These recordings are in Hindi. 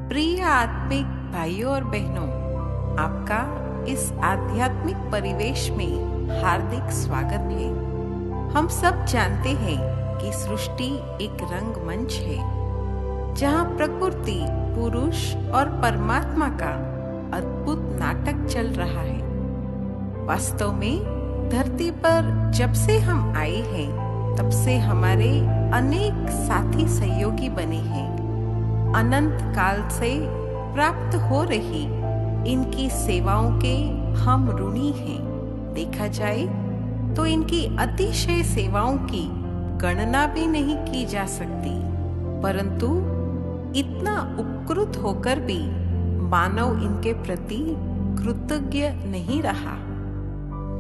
प्रिय आत्मिक भाइयों और बहनों, आपका इस आध्यात्मिक परिवेश में हार्दिक स्वागत है। हम सब जानते हैं कि सृष्टि एक रंगमंच है, जहाँ प्रकृति, पुरुष और परमात्मा का अद्भुत नाटक चल रहा है। वास्तव में धरती पर जब से हम आए हैं, तब से हमारे अनेक साथी सहयोगी बने हैं। अनंत काल से प्राप्त हो रही इनकी सेवाओं के हम ऋणी हैं। देखा जाए तो इनकी अतिशय सेवाओं की गणना भी नहीं की जा सकती, परंतु इतना उपकृत होकर भी मानव इनके प्रति कृतज्ञ नहीं रहा।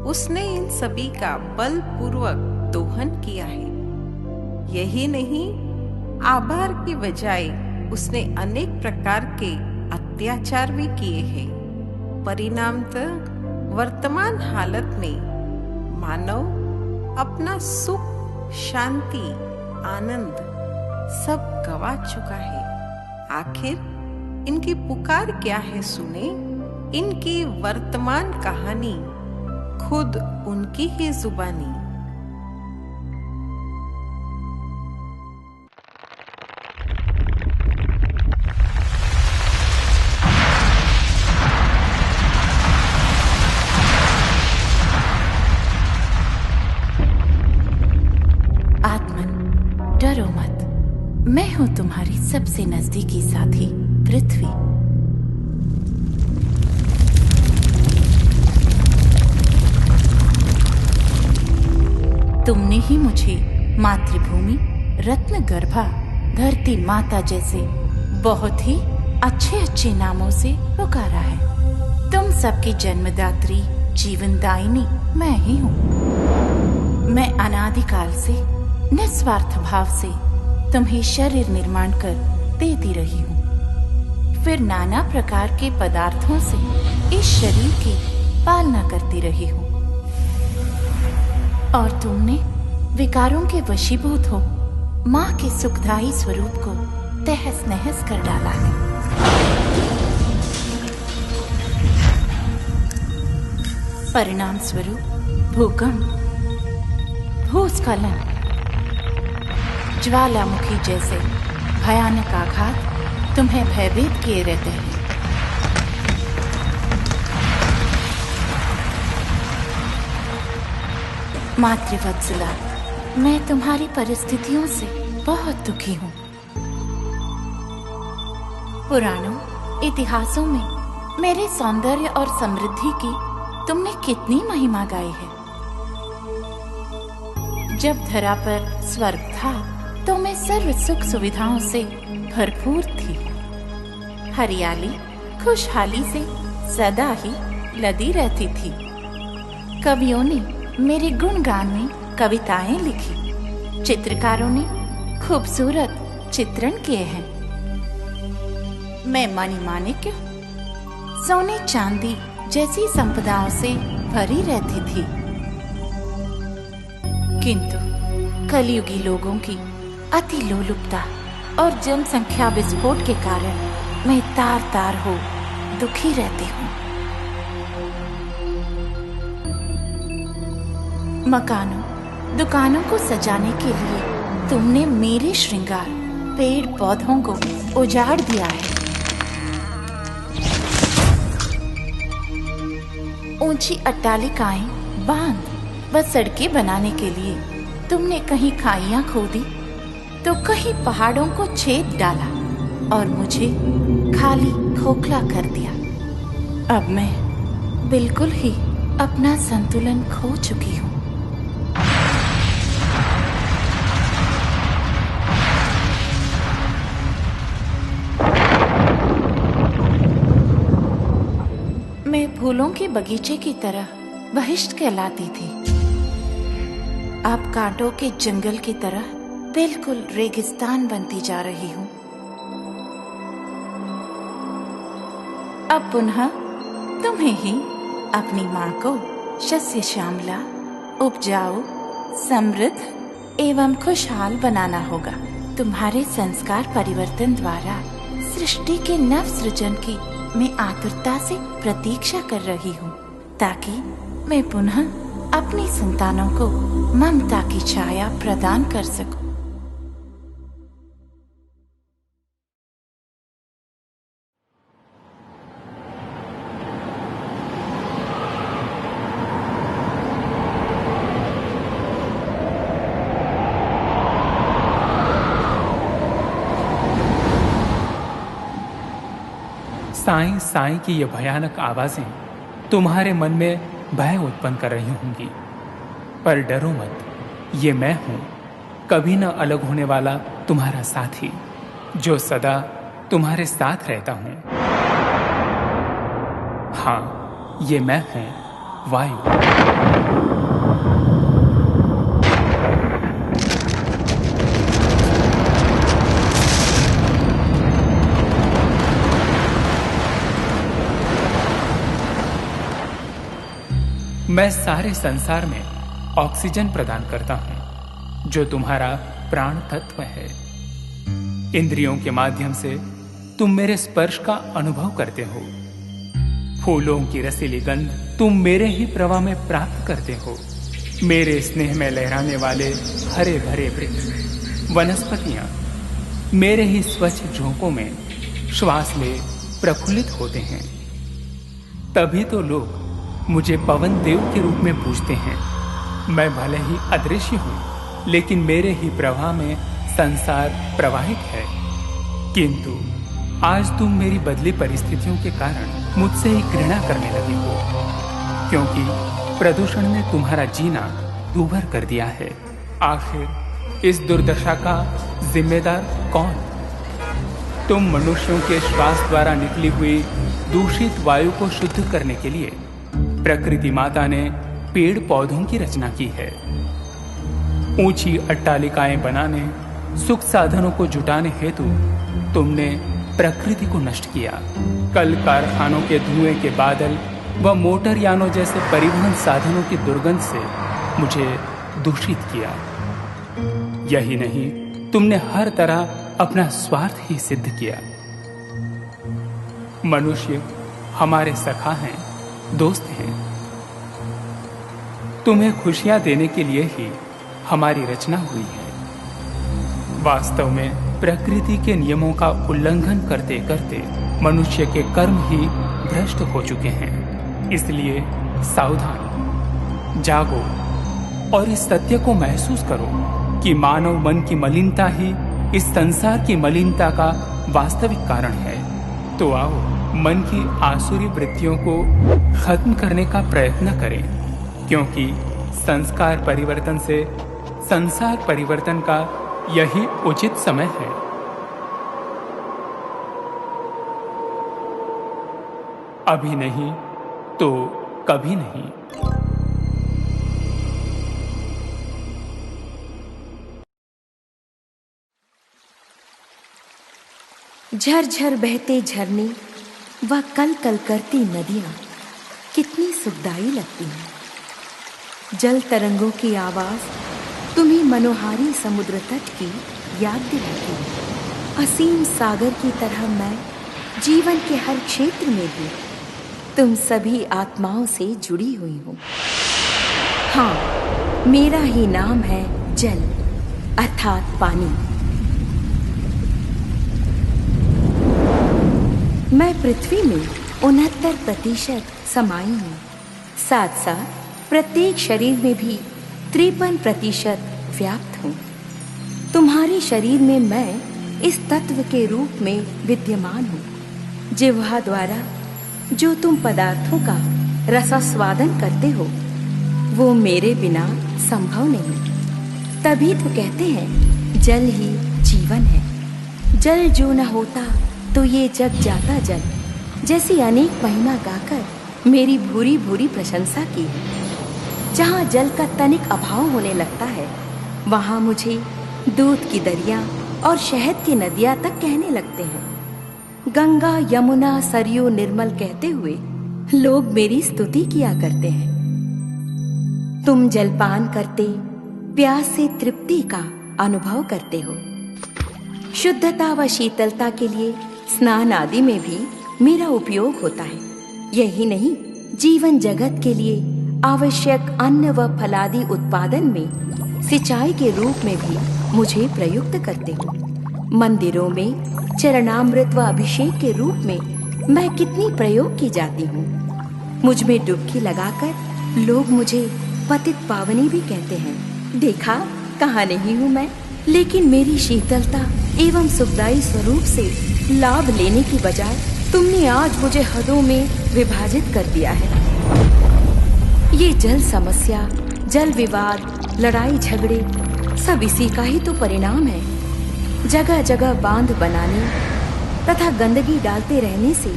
उसने इन सभी का बलपूर्वक दोहन किया है। यही नहीं, आभार की बजाय उसने अनेक प्रकार के अत्याचार भी किए हैं। परिणामतः वर्तमान हालत में मानव अपना सुख, शांति, आनंद सब गवा चुका है। आखिर इनकी पुकार क्या है सुने। इनकी वर्तमान कहानी खुद उनकी ही जुबानी। डरो मत, मैं हूं तुम्हारी सबसे नजदीकी साथी पृथ्वी। तुमने ही मुझे मातृभूमि, रत्न गर्भा, धरती माता जैसे बहुत ही अच्छे अच्छे नामों से पुकारा है। तुम सबकी जन्मदात्री, जीवनदायिनी मैं ही हूँ। मैं अनादिकाल से निस्वार्थ भाव से तुम्हें शरीर निर्माण कर देती रही हूँ। फिर नाना प्रकार के पदार्थों से इस शरीर की पालना करती रही हूँ, और तुमने विकारों के वशीभूत हो माँ के सुखदायी स्वरूप को तहस नहस कर डाला है। परिणाम स्वरूप भूकंप, भूस्खलन, ज्वालामुखी जैसे भयानक आघात तुम्हें भयभीत किए रहते हैं। मातृवत्सला, मैं तुम्हारी परिस्थितियों से बहुत दुखी हूँ। पुराणों, इतिहासों में मेरे सौंदर्य और समृद्धि की तुमने कितनी महिमा गाई है। जब धरा पर स्वर्ग था तो मैं सर्व सुख सुविधाओं से भरपूर थी। हरियाली, खुशहाली से सदा ही लदी रहती थी। कवियों ने मेरे गुणगान में कविताएं लिखी, चित्रकारों ने खूबसूरत चित्रण किए हैं। मैं मणि माणिक्य, सोने चांदी जैसी संपदाओं से भरी रहती थी, किंतु कलयुगी लोगों की अति लोलुपता और जनसंख्या विस्फोट के कारण मैं तार तार हो दुखी रहती हूँ। मकानों, दुकानों को सजाने के लिए तुमने मेरे श्रृंगार, पेड़ पौधों को उजाड़ दिया है। ऊंची अट्टालिकाएं, बांध व सड़कें बनाने के लिए तुमने कहीं खाइयां खोदी तो कहीं पहाड़ों को छेद डाला और मुझे खाली खोखला कर दिया। अब मैं बिल्कुल ही अपना संतुलन खो चुकी हूँ। मैं फूलों के बगीचे की तरह बहिष्ट कहलाती थी, अब कांटों के जंगल की तरह बिल्कुल रेगिस्तान बनती जा रही हूँ। अब पुनः तुम्हें ही अपनी माँ को शस्य श्यामला, उपजाऊ, समृद्ध एवं खुशहाल बनाना होगा। तुम्हारे संस्कार परिवर्तन द्वारा सृष्टि के नव सृजन की मैं आतुरता से प्रतीक्षा कर रही हूँ, ताकि मैं पुनः अपनी संतानों को ममता की छाया प्रदान कर सकूं। साईं साईं की ये भयानक आवाजें तुम्हारे मन में भय उत्पन्न कर रही होंगी, पर डरो मत, ये मैं हूं, कभी न अलग होने वाला तुम्हारा साथी, जो सदा तुम्हारे साथ रहता हूं। हाँ, ये मैं हूं, वायु। मैं सारे संसार में ऑक्सीजन प्रदान करता हूं, जो तुम्हारा प्राण तत्व है। इंद्रियों के माध्यम से तुम मेरे स्पर्श का अनुभव करते हो। फूलों की रसीली गंध तुम मेरे ही प्रवाह में प्राप्त करते हो। मेरे स्नेह में लहराने वाले हरे भरे वृक्ष, वनस्पतियां मेरे ही स्वच्छ झोंकों में श्वास ले प्रफुल्लित होते हैं। तभी तो लोग मुझे पवन देव के रूप में पूजते हैं। मैं भले ही अदृश्य हूं, लेकिन मेरे ही प्रवाह में संसार प्रवाहित है। किंतु आज तुम मेरी बदली परिस्थितियों के कारण मुझसे ही घृणा करने लगे हो, क्योंकि प्रदूषण ने तुम्हारा जीना दूभर कर दिया है। आखिर इस दुर्दशा का जिम्मेदार कौन? तुम मनुष्यों के श्वास द्वारा निकली हुई दूषित वायु को शुद्ध करने के लिए प्रकृति माता ने पेड़ पौधों की रचना की है। ऊंची अट्टालिकाएं बनाने, सुख साधनों को जुटाने हेतु तुमने प्रकृति को नष्ट किया। कल कारखानों के धुएं के बादल व मोटर यानों जैसे परिवहन साधनों की दुर्गंध से मुझे दूषित किया। यही नहीं, तुमने हर तरह अपना स्वार्थ ही सिद्ध किया। मनुष्य हमारे सखा हैं, दोस्त हैं। तुम्हें खुशियां देने के लिए ही हमारी रचना हुई है। वास्तव में प्रकृति के नियमों का उल्लंघन करते करते मनुष्य के कर्म ही भ्रष्ट हो चुके हैं। इसलिए सावधान, जागो और इस सत्य को महसूस करो कि मानव मन की मलिनता ही इस संसार की मलिनता का वास्तविक कारण है। तो आओ, मन की आसुरी वृत्तियों को खत्म करने का प्रयत्न करें, क्योंकि संस्कार परिवर्तन से संसार परिवर्तन का यही उचित समय है। अभी नहीं तो कभी नहीं। झरझर बहते झरने व कल कल करती नदियां कितनी सुखदाई लगती हैं। जल तरंगों की आवाज तुम्हें मनोहारी समुद्र तट की याद दिलाती है। असीम सागर की तरह मैं जीवन के हर क्षेत्र में भी तुम सभी आत्माओं से जुड़ी हुई हूँ। हाँ, मेरा ही नाम है जल अर्थात पानी। मैं पृथ्वी में 69% समाई हूँ। साथ साथ प्रत्येक शरीर में भी 53% व्याप्त हूँ। तुम्हारे शरीर में मैं इस तत्व के रूप में विद्यमान हूँ। जिह्वा द्वारा जो तुम पदार्थों का रसास्वादन करते हो, वो मेरे बिना संभव नहीं। तभी तो कहते हैं जल ही जीवन है। जल जो न होता तो ये जग जाता जल, जैसी अनेक महिमा गाकर मेरी भूरी भूरी प्रशंसा की है। जहाँ जल का तनिक अभाव होने लगता है, वहाँ मुझे दूध की दरिया और शहद की नदियाँ तक कहने लगते हैं। गंगा यमुना सरयू निर्मल कहते हुए लोग मेरी स्तुति किया करते हैं। तुम जलपान करते प्यास से तृप्ति का अनुभव करते हो। शुद्धता व शीतलता के लिए स्नान आदि में भी मेरा उपयोग होता है। यही नहीं, जीवन जगत के लिए आवश्यक अन्न व फलादि उत्पादन में सिंचाई के रूप में भी मुझे प्रयुक्त करते हो। मंदिरों में चरणामृत व अभिषेक के रूप में मैं कितनी प्रयोग की जाती हूँ। मुझ में डुबकी लगाकर लोग मुझे पतित पावनी भी कहते हैं। देखा, कहाँ नहीं हूँ मैं, लेकिन मेरी शीतलता एवं सुखदायी स्वरूप से लाभ लेने की बजाय तुमने आज मुझे हदों में विभाजित कर दिया है। ये जल समस्या, जल विवाद, लड़ाई झगड़े सब इसी का ही तो परिणाम है। जगह जगह बांध बनाने तथा गंदगी डालते रहने से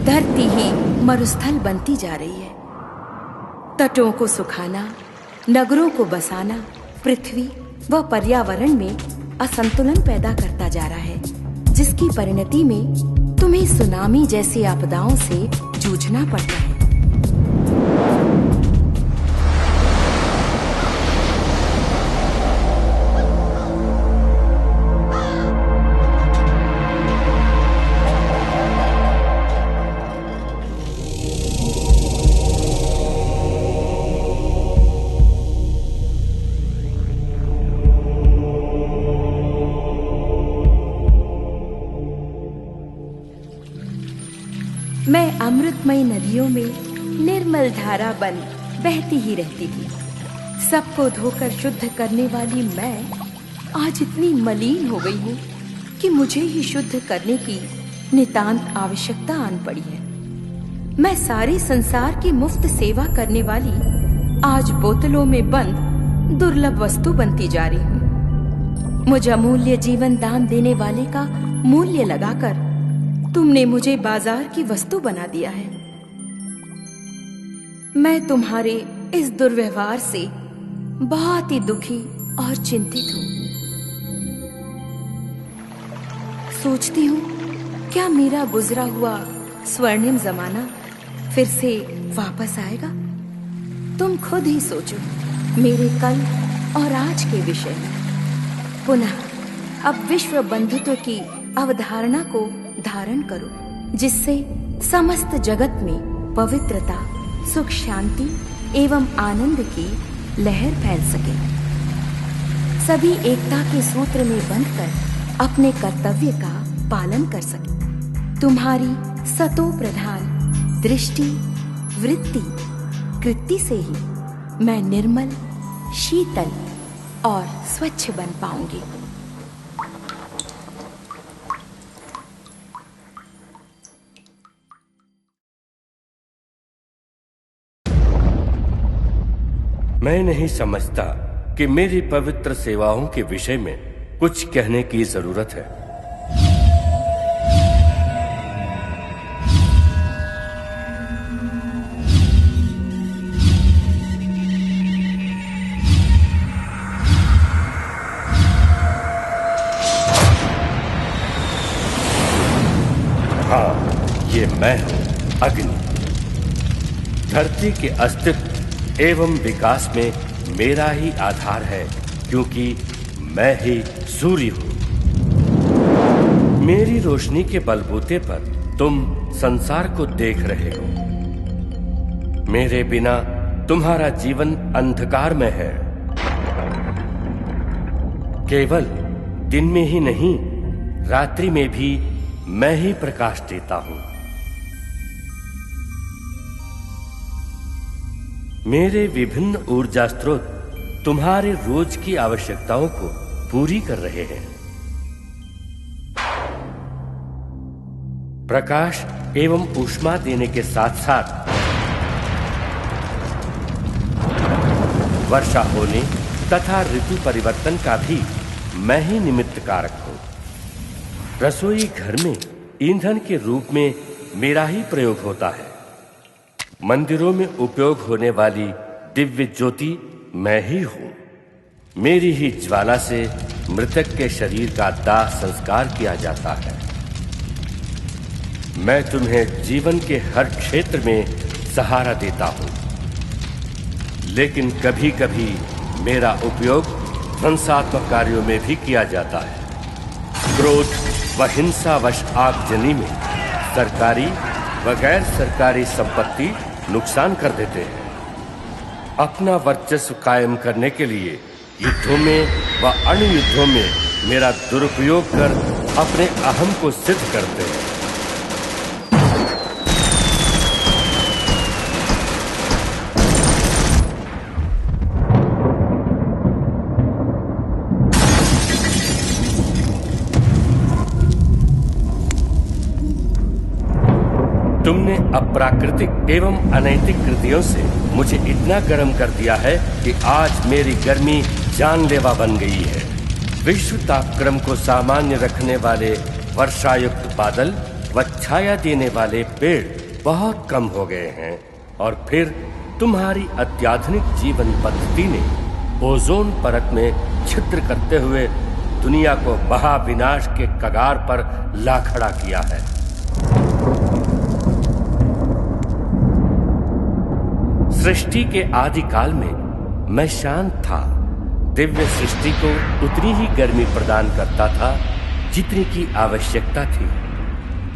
धरती ही मरुस्थल बनती जा रही है। तटों को सुखाना, नगरों को बसाना पृथ्वी व पर्यावरण में असंतुलन पैदा करता जा रहा है, जिसकी परिणति में तुम्हें सुनामी जैसी आपदाओं से जूझना पड़ता है। मैं अमृतमयी नदियों में निर्मल धारा बन बहती ही रहती थी। सबको धोकर शुद्ध करने वाली मैं आज इतनी मलिन हो गई हूँ कि मुझे ही शुद्ध करने की नितांत आवश्यकता आन पड़ी है। मैं सारे संसार की मुफ्त सेवा करने वाली आज बोतलों में बंद दुर्लभ वस्तु बनती जा रही हूँ। मुझे अमूल्य जीवन दान देने वाले का मूल्य लगाकर तुमने मुझे बाजार की वस्तु बना दिया है। मैं तुम्हारे इस दुर्व्यवहार से बहुत ही दुखी और चिंतित हूँ। सोचती हूँ, क्या मेरा गुजरा हुआ स्वर्णिम जमाना फिर से वापस आएगा? तुम खुद ही सोचो मेरे कल और आज के विषय में। पुनः अब विश्व बंधुत्व की अवधारणा को धारण करो, जिससे समस्त जगत में पवित्रता, सुख, शांति एवं आनंद की लहर फैल सके। सभी एकता के सूत्र में बंधकर अपने कर्तव्य का पालन कर सके। तुम्हारी सतो प्रधान दृष्टि, वृत्ति, कृति से ही मैं निर्मल, शीतल और स्वच्छ बन पाऊंगी। मैं नहीं समझता कि मेरी पवित्र सेवाओं के विषय में कुछ कहने की जरूरत है। हाँ, ये मैं हूं, अग्नि। धरती के अस्तित्व एवं विकास में मेरा ही आधार है, क्योंकि मैं ही सूर्य हूं। मेरी रोशनी के बलबूते पर तुम संसार को देख रहे हो। मेरे बिना तुम्हारा जीवन अंधकार में है। केवल दिन में ही नहीं, रात्रि में भी मैं ही प्रकाश देता हूं। मेरे विभिन्न ऊर्जा स्रोत तुम्हारे रोज की आवश्यकताओं को पूरी कर रहे हैं। प्रकाश एवं ऊष्मा देने के साथ साथ वर्षा होने तथा ऋतु परिवर्तन का भी मैं ही निमित्त कारक हूं। रसोई घर में ईंधन के रूप में मेरा ही प्रयोग होता है। मंदिरों में उपयोग होने वाली दिव्य ज्योति मैं ही हूं। मेरी ही ज्वाला से मृतक के शरीर का दाह संस्कार किया जाता है। मैं तुम्हें जीवन के हर क्षेत्र में सहारा देता हूं, लेकिन कभी कभी मेरा उपयोग ध्वंसात्मक कार्यों में भी किया जाता है। क्रोध, व हिंसावश आगजनी में सरकारी व गैर सरकारी संपत्ति नुकसान कर देते हैं। अपना वर्चस्व कायम करने के लिए युद्धों में व अणुयुद्धों में मेरा दुरुपयोग कर अपने अहम को सिद्ध करते हैं। तुमने अप्राकृतिक एवं अनैतिक कृतियों से मुझे इतना गर्म कर दिया है कि आज मेरी गर्मी जानलेवा बन गई है। विश्व तापक्रम को सामान्य रखने वाले वर्षायुक्त बादल व छाया देने वाले पेड़ बहुत कम हो गए हैं, और फिर तुम्हारी अत्याधुनिक जीवन पद्धति ने ओजोन परत में छिद्र करते हुए दुनिया को महाविनाश के कगार पर ला खड़ा किया है। सृष्टि के आदिकाल में मैं शांत था। दिव्य सृष्टि को उतनी ही गर्मी प्रदान करता था जितनी की आवश्यकता थी।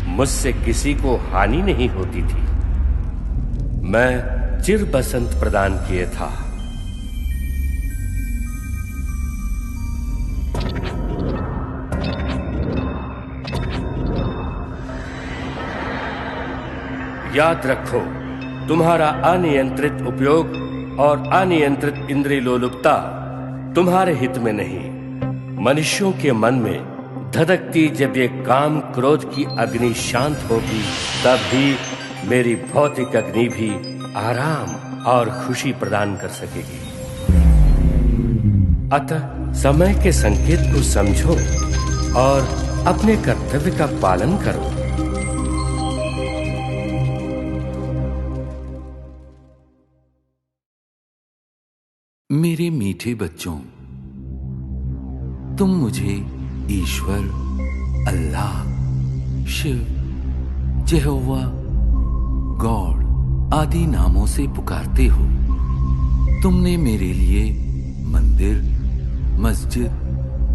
मुझसे किसी को हानि नहीं होती थी। मैं चिर बसंत प्रदान किए था। याद रखो, तुम्हारा अनियंत्रित उपयोग और अनियंत्रित इंद्रिय लोलुपता तुम्हारे हित में नहीं। मनुष्यों के मन में धधकती जब ये काम क्रोध की अग्नि शांत होगी, तब ही मेरी भौतिक अग्नि भी आराम और खुशी प्रदान कर सकेगी। अतः समय के संकेत को समझो और अपने कर्तव्य का पालन करो। मेरे मीठे बच्चों, तुम मुझे ईश्वर, अल्लाह, शिव, यहोवा, गॉड आदि नामों से पुकारते हो। तुमने मेरे लिए मंदिर, मस्जिद,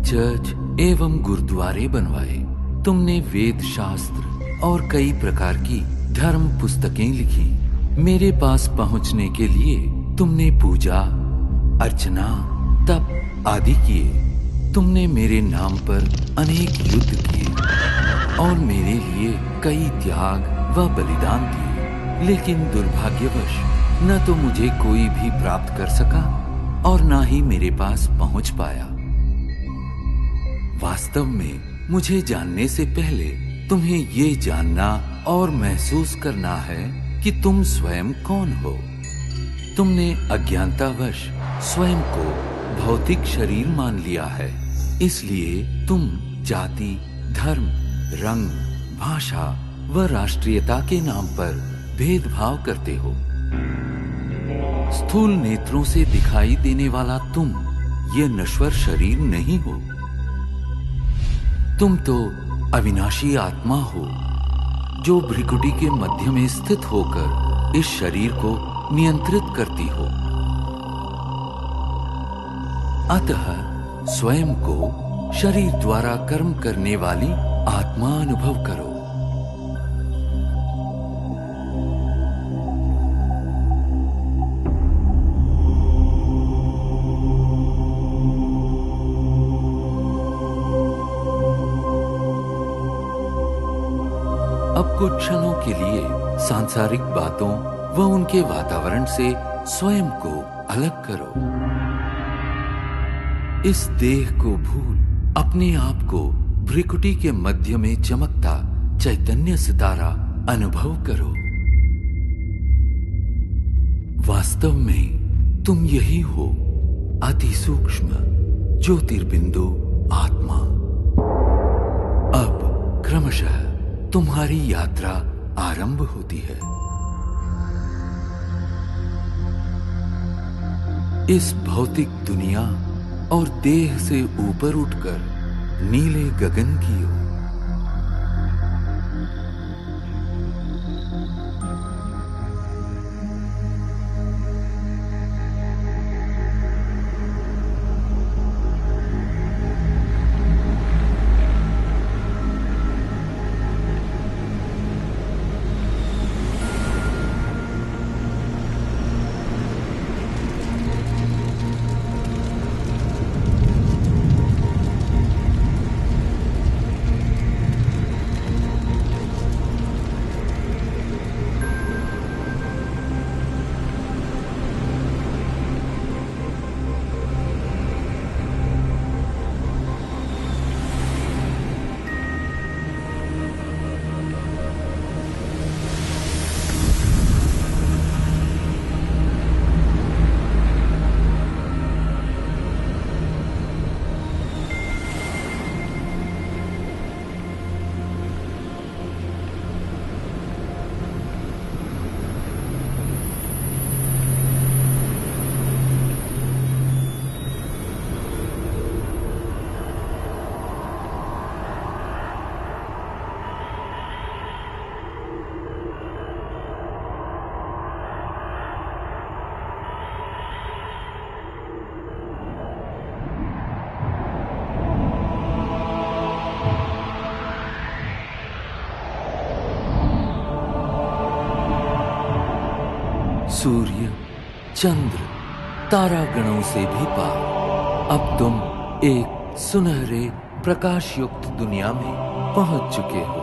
चर्च एवं गुरुद्वारे बनवाए। तुमने वेद शास्त्र और कई प्रकार की धर्म पुस्तकें लिखी। मेरे पास पहुंचने के लिए तुमने पूजा, अर्चना, तप आदि किए। तुमने मेरे नाम पर अनेक युद्ध किए और मेरे लिए कई त्याग व बलिदान दिए, लेकिन दुर्भाग्यवश न तो मुझे कोई भी प्राप्त कर सका और न ही मेरे पास पहुंच पाया। वास्तव में मुझे जानने से पहले तुम्हें ये जानना और महसूस करना है कि तुम स्वयं कौन हो। तुमने अज्ञानतावश स्वयं को भौतिक शरीर मान लिया है, इसलिए तुम जाति, धर्म, रंग, भाषा व राष्ट्रीयता के नाम पर भेदभाव करते हो। स्थूल नेत्रों से दिखाई देने वाला तुम ये नश्वर शरीर नहीं हो। तुम तो अविनाशी आत्मा हो, जो भ्रिकुटी के मध्य में स्थित होकर इस शरीर को नियंत्रित करती हो। अतः स्वयं को शरीर द्वारा कर्म करने वाली आत्मा अनुभव करो। अब कुछ क्षणों के लिए सांसारिक बातों व उनके वातावरण से स्वयं को अलग करो। इस देह को भूल अपने आप को भ्रिकुटी के मध्य में चमकता चैतन्य सितारा अनुभव करो। वास्तव में तुम यही हो, अति सूक्ष्म ज्योतिर्बिंदु आत्मा। अब क्रमशः तुम्हारी यात्रा आरंभ होती है। इस भौतिक दुनिया और देह से ऊपर उठकर नीले गगन की ओर। सूर्य, चंद्र, तारागणों से भी पार अब तुम एक सुनहरे प्रकाश युक्त दुनिया में पहुंच चुके हो।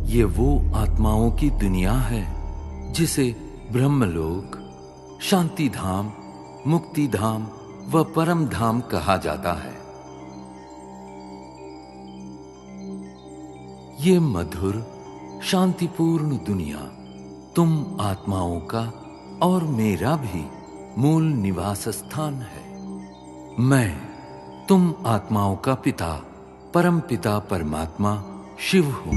ये वो आत्माओं की दुनिया है जिसे ब्रह्मलोक, शांति धाम, मुक्ति धाम व परम धाम कहा जाता है। ये मधुर शांतिपूर्ण दुनिया तुम आत्माओं का और मेरा भी मूल निवास स्थान है। मैं तुम आत्माओं का पिता, परम पिता परमात्मा शिव हूं।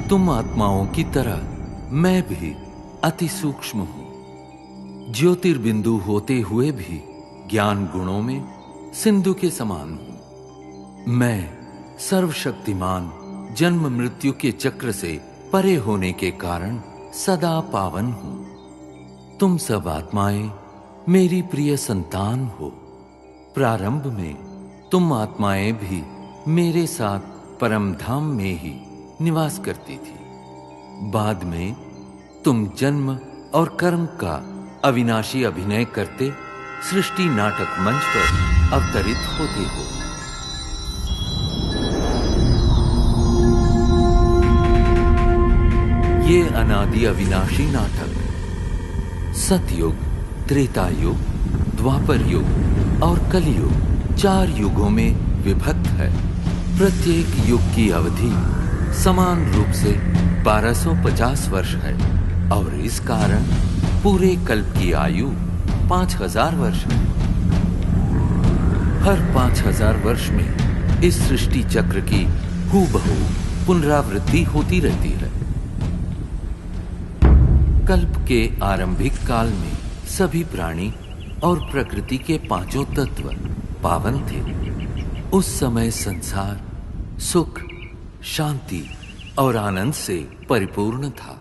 तुम आत्माओं की तरह मैं भी अति सूक्ष्म हूं। ज्योतिर्बिंदु होते हुए भी ज्ञान गुणों में सिंधु के समान हूं। मैं सर्वशक्तिमान, जन्म मृत्यु के चक्र से परे होने के कारण सदा पावन हूं। तुम सब आत्माएं मेरी प्रिय संतान हो। प्रारंभ में तुम आत्माएं भी मेरे साथ परम धाम में ही निवास करती थी। बाद में तुम जन्म और कर्म का अविनाशी अभिनय करते सृष्टि नाटक मंच पर अवतरित होते हो। ये अनादि अविनाशी नाटक सतयुग, त्रेता युग, द्वापर युग और कलियुग 4 युगों में विभक्त है। प्रत्येक युग की अवधि समान रूप से 1250 वर्ष है और इस कारण पूरे कल्प की आयु 5000 वर्ष है। हर 5000 वर्ष में इस सृष्टि चक्र की हूबहू पुनरावृत्ति होती रहती है। कल्प के आरंभिक काल में सभी प्राणी और प्रकृति के 5 तत्व पावन थे। उस समय संसार सुख, शांति और आनंद से परिपूर्ण था।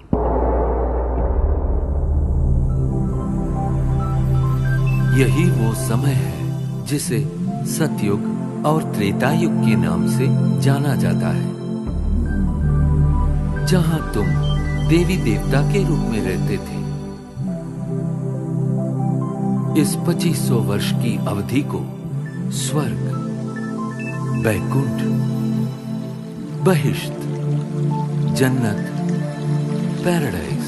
यही वो समय है जिसे सतयुग और त्रेता युग के नाम से जाना जाता है, जहां तुम देवी देवता के रूप में रहते थे। इस 2500 वर्ष की अवधि को स्वर्ग, बैकुंठ, बहिश्त, जन्नत, पैराडाइज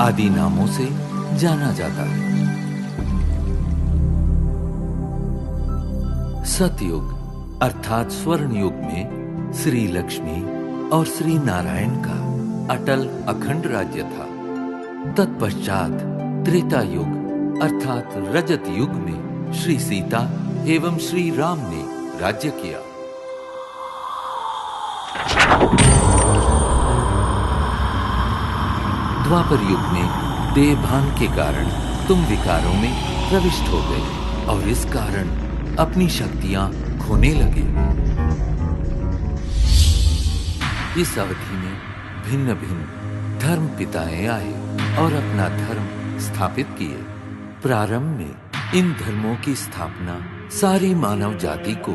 आदि नामों से जाना जाता है। सतयुग अर्थात स्वर्ण युग में श्री लक्ष्मी और श्री नारायण का अटल अखंड राज्य था। तत्पश्चात त्रेता युग अर्थात रजत युग में श्री सीता एवं श्री राम ने राज्य किया। द्वापर युग में देहभान के कारण तुम विकारों में प्रविष्ट हो गए और इस कारण अपनी शक्तियां खोने लगे। इस अवधि में भिन्न भिन्न धर्म पिताएं आए और अपना धर्म स्थापित किए। प्रारंभ में इन धर्मों की स्थापना सारी मानव जाति को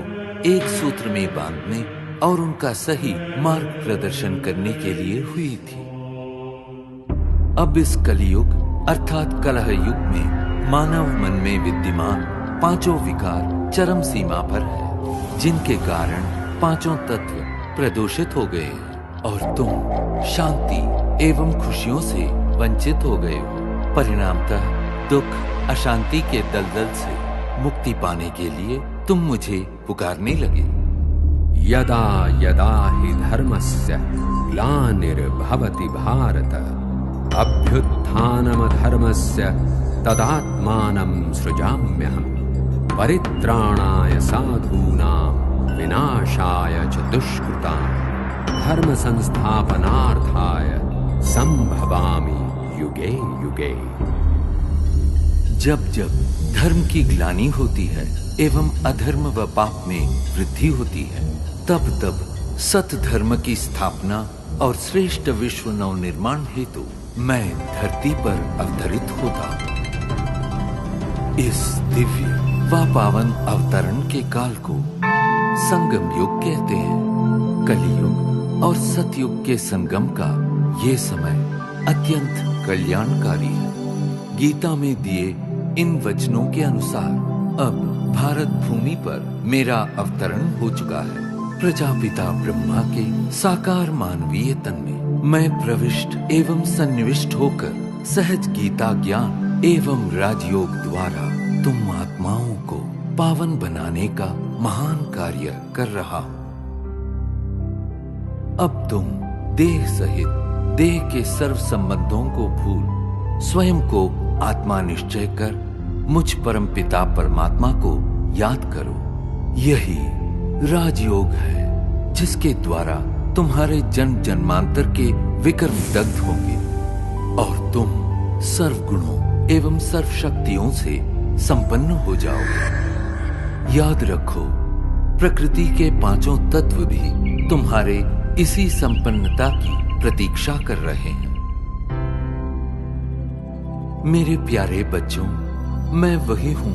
एक सूत्र में बांधने और उनका सही मार्ग प्रदर्शन करने के लिए हुई थी। अब इस कलियुग अर्थात कलह युग में मानव मन में विद्यमान 5 विकार चरम सीमा पर है, जिनके कारण 5 तत्व प्रदूषित हो गए और तुम शांति एवं खुशियों से वंचित हो गए हो। परिणामतः दुख, अशांति के दलदल से मुक्ति पाने के लिए तुम मुझे पुकारने लगे। यदा यदा हि धर्मस्य ग्लानिर्भवति भारत अभ्युत्थानमधर्मस्य तदात्मानं सृजाम्यहम् परित्राणाय साधूनां विनाशाय च दुष्कृतां धर्म संस्थापनार्थाय संभवामि युगे युगे। जब जब धर्म की ग्लानि होती है एवं अधर्म व पाप में वृद्धि होती है, तब तब सत धर्म की स्थापना और श्रेष्ठ विश्व नव निर्माण हेतु मैं धरती पर अवतरित होता। इस दिव्य व पावन अवतरण के काल को संगम युग कहते हैं। कलियुग और सतयुग के संगम का ये समय अत्यंत कल्याणकारी है। गीता में दिए इन वचनों के अनुसार अब भारत भूमि पर मेरा अवतरण हो चुका है। प्रजापिता ब्रह्मा के साकार मानवीय तन में मैं प्रविष्ट एवं सन्निविष्ट होकर सहज गीता ज्ञान एवं राजयोग द्वारा तुम आत्माओं को पावन बनाने का महान कार्य कर रहा हूं। अब तुम देह सहित देह के सर्व संबंधों को भूल स्वयं को आत्मा निश्चय कर मुझ परम पिता परमात्मा को याद करो। यही राजयोग है जिसके द्वारा तुम्हारे जन्म जन्मांतर के विकर्म दग्ध होंगे और तुम सर्व गुणों एवं सर्व शक्तियों से संपन्न हो जाओगे। याद रखो, प्रकृति के पांचों तत्व भी तुम्हारे इसी संपन्नता की प्रतीक्षा कर रहे हैं। मेरे प्यारे बच्चों, मैं वही हूं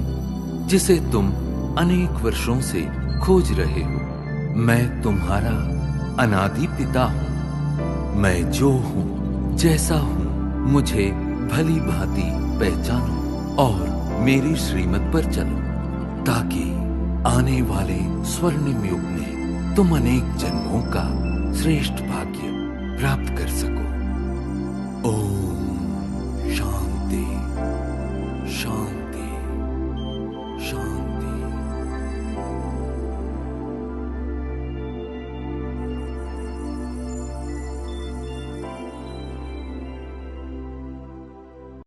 जिसे तुम अनेक वर्षों से खोज रहे हो। मैं तुम्हारा अनादि पिता हूं। मैं जो हूं, जैसा हूं, मुझे भली भांति पहचानो और मेरी श्रीमत पर चलो, ताकि आने वाले स्वर्णिम युग में तुम अनेक जन्मों का श्रेष्ठ भाग्य प्राप्त कर सको। ओम